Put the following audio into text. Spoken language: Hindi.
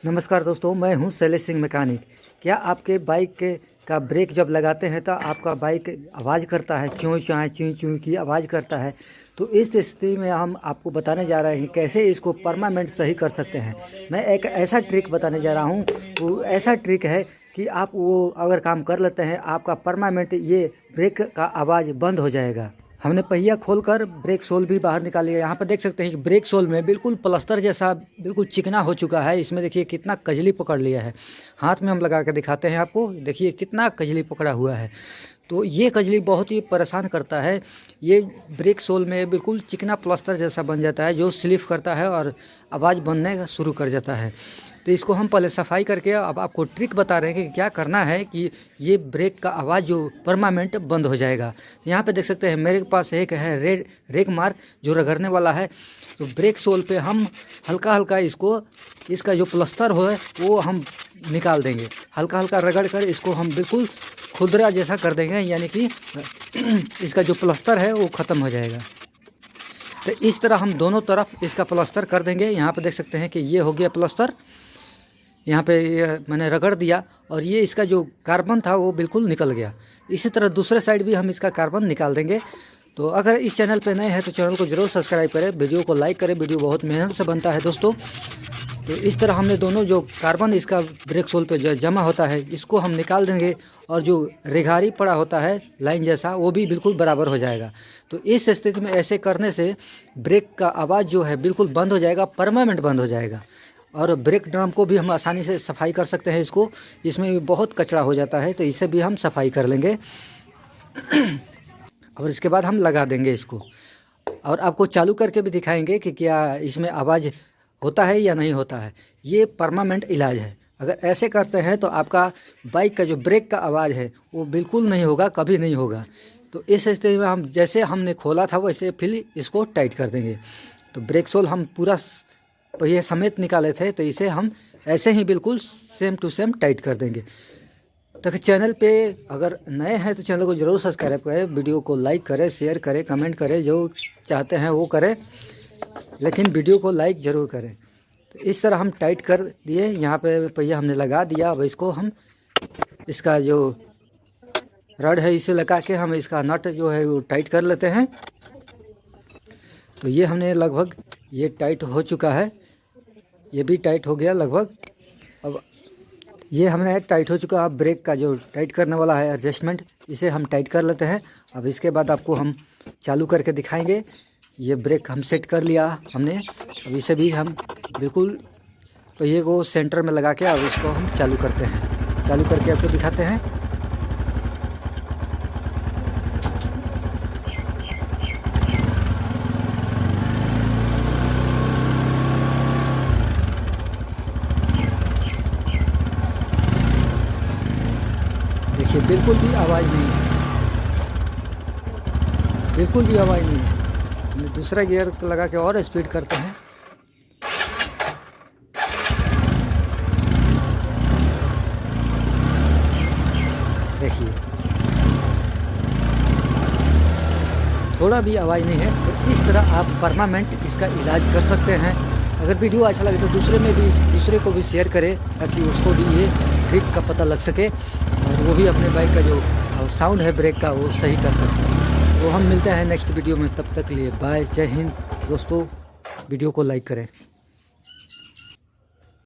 नमस्कार दोस्तों, मैं हूं शैलेश सिंह मैकेनिक। क्या आपके बाइक का ब्रेक जब लगाते हैं तो आपका बाइक आवाज़ करता है, च्यूँ च्यूँ च्यूँ च्यूँ की आवाज़ करता है? तो इस स्थिति में हम आपको बताने जा रहे हैं कैसे इसको परमानेंट सही कर सकते हैं। मैं एक ऐसा ट्रिक बताने जा रहा हूं, वो ऐसा ट्रिक है कि आप वो अगर काम कर लेते हैं, आपका परमानेंट ये ब्रेक का आवाज़ बंद हो जाएगा। हमने पहिया खोलकर ब्रेक सोल भी बाहर निकाल लिया। यहाँ पर देख सकते हैं कि ब्रेक सोल में बिल्कुल प्लास्टर जैसा बिल्कुल चिकना हो चुका है। इसमें देखिए कितना कजली पकड़ लिया है। हाथ में हम लगा कर दिखाते हैं आपको, देखिए कितना कजली पकड़ा हुआ है। तो ये कजली बहुत ही परेशान करता है। ये ब्रेक सोल में बिल्कुल चिकना प्लास्टर जैसा बन जाता है, जो स्लिप करता है और आवाज़ बनने शुरू कर जाता है। तो इसको हम पहले सफाई करके अब आपको ट्रिक बता रहे हैं कि क्या करना है कि ये ब्रेक का आवाज़ जो परमानेंट बंद हो जाएगा। यहाँ पे देख सकते हैं मेरे पास एक है रेड रेक मार्क जो रगड़ने वाला है। तो ब्रेक सोल पे हम हल्का हल्का इसका जो प्लास्टर हो वो हम निकाल देंगे। हल्का हल्का रगड़ कर इसको हम बिल्कुल खुरदरा जैसा कर देंगे, यानी कि इसका जो प्लास्टर है वो ख़त्म हो जाएगा। तो इस तरह हम दोनों तरफ इसका प्लास्टर कर देंगे। यहाँ पे देख सकते हैं कि ये हो गया प्लास्टर। यहाँ पे मैंने रगड़ दिया और ये इसका जो कार्बन था वो बिल्कुल निकल गया। इसी तरह दूसरे साइड भी हम इसका कार्बन निकाल देंगे। तो अगर इस चैनल पे नए हैं तो चैनल को ज़रूर सब्सक्राइब करें, वीडियो को लाइक करें। वीडियो बहुत मेहनत से बनता है दोस्तों। तो इस तरह हमने दोनों जो कार्बन इसका ब्रेक सोल पे जमा होता है इसको हम निकाल देंगे, और जो रेघारी पड़ा होता है लाइन जैसा वो भी बिल्कुल बराबर हो जाएगा। तो इस स्थिति में ऐसे करने से ब्रेक का आवाज़ जो है बिल्कुल बंद हो जाएगा, परमानेंट बंद हो जाएगा। और ब्रेक ड्रम को भी हम आसानी से सफाई कर सकते हैं। इसमें भी बहुत कचरा हो जाता है, तो इसे भी हम सफाई कर लेंगे। और इसके बाद हम लगा देंगे इसको, और आपको चालू करके भी दिखाएंगे कि क्या इसमें आवाज़ होता है या नहीं होता है। ये परमानेंट इलाज है। अगर ऐसे करते हैं तो आपका बाइक का जो ब्रेक का आवाज़ है वो बिल्कुल नहीं होगा, कभी नहीं होगा। तो इस स्थिति में हम जैसे हमने खोला था वैसे फिर इसको टाइट कर देंगे। तो ब्रेक सोल हम पूरा पहिए समेत निकाले थे, तो इसे हम ऐसे ही बिल्कुल सेम टू सेम टाइट कर देंगे। तो चैनल पे अगर नए हैं तो चैनल को ज़रूर सब्सक्राइब करें, वीडियो को लाइक करें, शेयर करें, कमेंट करें, जो चाहते हैं वो करें, लेकिन वीडियो को लाइक ज़रूर करें। तो इस तरह हम टाइट कर दिए। यहाँ पे पहिया हमने लगा दिया। अब इसको हम इसका जो रड है इसे लगा के हम इसका नट जो है वो टाइट कर लेते हैं। तो ये हमने लगभग ये टाइट हो चुका है, ये भी टाइट हो गया लगभग। अब ये हमने टाइट हो चुका। अब ब्रेक का जो टाइट करने वाला है एडजस्टमेंट, इसे हम टाइट कर लेते हैं। अब इसके बाद आपको हम चालू करके दिखाएंगे। ये ब्रेक हम सेट कर लिया हमने। अब इसे भी हम बिल्कुल पहिए को सेंटर में लगा के अब इसको हम चालू करते हैं। चालू करके आपको दिखाते हैं। देखिए बिल्कुल भी आवाज़ नहीं है, बिल्कुल भी आवाज़ नहीं है। हमने दूसरा गियर लगा के और स्पीड करते हैं। देखिए थोड़ा भी आवाज़ नहीं है। तो इस तरह आप परमानेंट इसका इलाज कर सकते हैं। अगर वीडियो अच्छा लगे तो दूसरे को भी शेयर करें, ताकि उसको भी ये ट्रिक का पता लग सके और वो भी अपने बाइक का जो साउंड है ब्रेक का वो सही कर सकते हैं। तो हम मिलते हैं नेक्स्ट वीडियो में, तब तक लिए बाय, जय हिंद दोस्तों। वीडियो को लाइक करें।